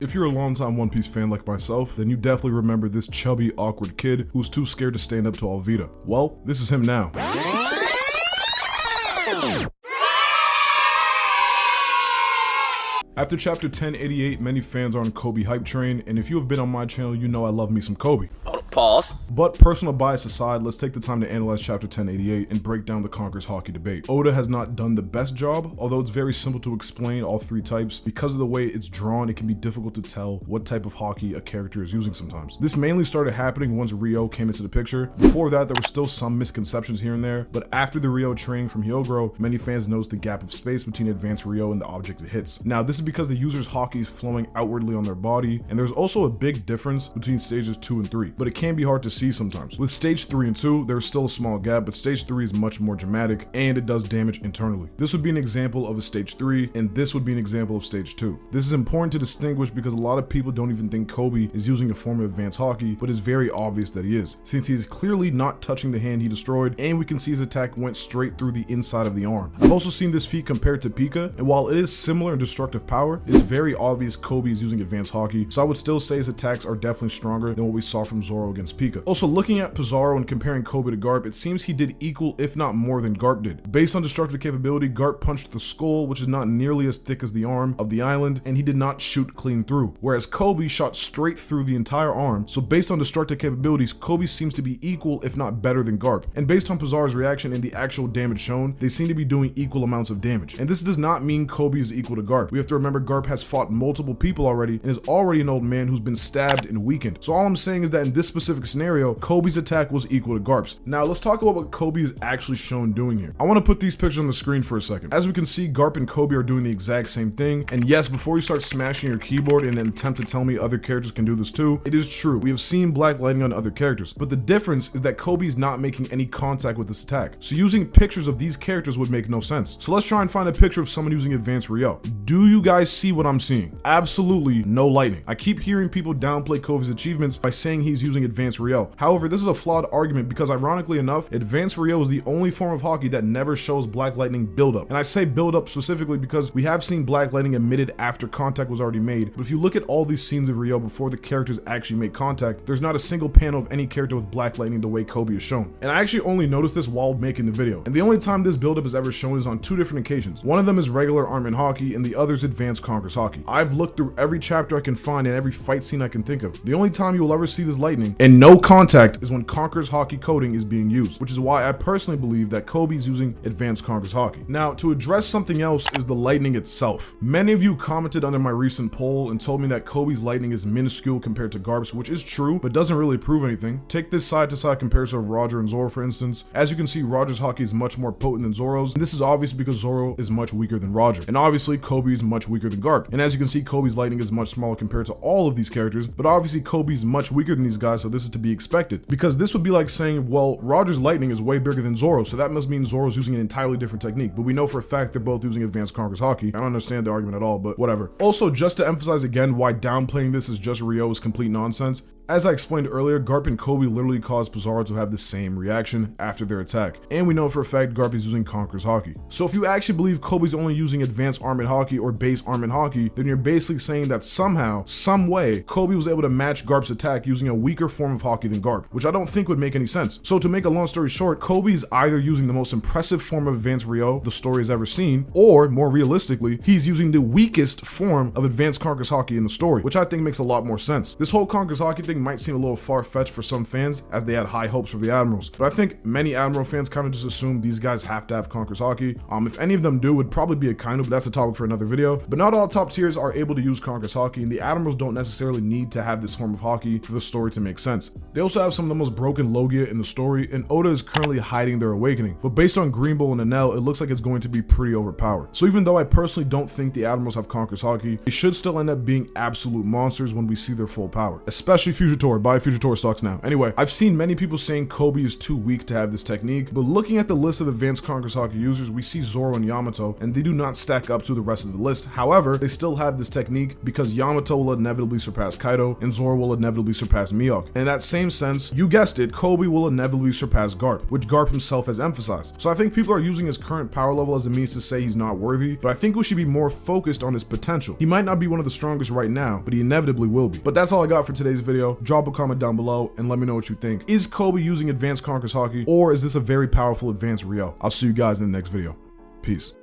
If you're a longtime One Piece fan like myself, then you definitely remember this chubby, awkward kid who was too scared to stand up to Alvida. Well, this is him now. After chapter 1088, many fans are on Koby hype train, and if you have been on my channel, you know I love me some Koby. Pause. But personal bias aside, let's take the time to analyze chapter 1088 and break down the Conqueror's Haki debate. Oda has not done the best job, although it's very simple to explain all three types. Because of the way it's drawn, it can be difficult to tell what type of Haki a character is using sometimes. This mainly started happening once Rio came into the picture. Before that, there were still some misconceptions here and there, but after the Rio training from Hyogoro, many fans noticed the gap of space between advanced Rio and the object it hits. Now, this is because the user's Haki is flowing outwardly on their body, and there's also a big difference between stages 2 and 3, but it can be hard to see sometimes. With stage 3 and 2, there's still a small gap, but stage 3 is much more dramatic and it does damage internally. This would be an example of a stage 3, and this would be an example of stage 2. This is important to distinguish because a lot of people don't even think Koby is using a form of advanced Haki, but it's very obvious that he is, since he is clearly not touching the hand he destroyed, and we can see his attack went straight through the inside of the arm. I've also seen this feat compared to Pika, and while it is similar in destructive power, it is very obvious Koby is using advanced Haki, so I would still say his attacks are definitely stronger than what we saw from Zoro against Pika. Also, looking at Pizarro and comparing Koby to Garp, it seems he did equal if not more than Garp did. Based on destructive capability, Garp punched the skull, which is not nearly as thick as the arm of the island, and he did not shoot clean through, whereas Koby shot straight through the entire arm. So based on destructive capabilities, Koby seems to be equal if not better than Garp, and based on Pizarro's reaction and the actual damage shown, they seem to be doing equal amounts of damage. And this does not mean Koby is equal to Garp. We have to remember Garp has fought multiple people already and is already an old man who's been stabbed and weakened. So all I'm saying is that in this specific scenario, Koby's attack was equal to Garp's. Now let's talk about what Koby is actually shown doing here. I want to put these pictures on the screen for a second. As we can see, Garp and Koby are doing the exact same thing, and yes, before you start smashing your keyboard in an attempt to tell me other characters can do this too, it is true. We have seen black lightning on other characters, but the difference is that Koby is not making any contact with this attack. So using pictures of these characters would make no sense. So let's try and find a picture of someone using advanced Rio. Do you guys see what I'm seeing? Absolutely no lightning. I keep hearing people downplay Koby's achievements by saying he's using advanced Rio. However, this is a flawed argument because ironically enough, advanced Rio is the only form of Haki that never shows black lightning buildup. And I say buildup specifically because we have seen black lightning emitted after contact was already made. But if you look at all these scenes of Rio before the characters actually make contact, there's not a single panel of any character with black lightning the way Koby is shown. And I actually only noticed this while making the video. And the only time this buildup is ever shown is on 2 different occasions. One of them is regular armament Haki and the other is advanced Conqueror's Haki. I've looked through every chapter I can find and every fight scene I can think of. The only time you will ever see this lightning and no contact is when Conqueror's Haki coding is being used, which is why I personally believe that Koby is using advanced Conqueror's Haki. Now, to address something else is the lightning itself. Many of you commented under my recent poll and told me that Koby's lightning is minuscule compared to Garp's, which is true, but doesn't really prove anything. Take this side-to-side comparison of Roger and Zoro, for instance. As you can see, Roger's Haki is much more potent than Zoro's, and this is obvious because Zoro is much weaker than Roger. And obviously, Koby is much weaker than Garp. And as you can see, Koby's lightning is much smaller compared to all of these characters, but obviously Koby is much weaker than these guys, so this is to be expected. Because this would be like saying, well, Roger's lightning is way bigger than Zoro, so that must mean Zoro's using an entirely different technique. But we know for a fact they're both using advanced Conqueror's Haki. I don't understand the argument at all, but whatever. Also, just to emphasize again why downplaying this is just Rio is complete nonsense. As I explained earlier, Garp and Koby literally caused Pizarro to have the same reaction after their attack. And we know for a fact Garp is using Conqueror's Haki. So if you actually believe Koby's only using advanced armament Haki or base armament Haki, then you're basically saying that somehow, some way, Koby was able to match Garp's attack using a weaker form of Haki than Garp, which I don't think would make any sense. So to make a long story short, Koby is either using the most impressive form of advanced Rio the story has ever seen, or more realistically, he's using the weakest form of advanced Conqueror's Haki in the story, which I think makes a lot more sense. This whole Conqueror's Haki thing might seem a little far-fetched for some fans as they had high hopes for the Admirals, but I think many Admiral fans kind of just assume these guys have to have Conqueror's Haki. If any of them do, it would probably be a kaido, but that's a topic for another video. But not all top tiers are able to use Conqueror's Haki, and the Admirals don't necessarily need to have this form of Haki for the story to make sense. They also have some of the most broken Logia in the story, and Oda is currently hiding their awakening, but based on Green Bull and Enel, it looks like it's going to be pretty overpowered. So even though I personally don't think the Admirals have Conqueror's Haki, they should still end up being absolute monsters when we see their full power, especially if you Fugitor. Bye, Fugitor sucks now. Anyway, I've seen many people saying Koby is too weak to have this technique, but looking at the list of advanced Conqueror's Haki users, we see Zoro and Yamato, and they do not stack up to the rest of the list. However, they still have this technique because Yamato will inevitably surpass Kaido, and Zoro will inevitably surpass Mihawk. In that same sense, you guessed it, Koby will inevitably surpass Garp, which Garp himself has emphasized. So I think people are using his current power level as a means to say he's not worthy, but I think we should be more focused on his potential. He might not be one of the strongest right now, but he inevitably will be. But that's all I got for today's video. Drop a comment down below and let me know what you think. Is Koby using advanced Conqueror's Haki, or is this a very powerful advanced Ryou? I'll see you guys in the next video. Peace.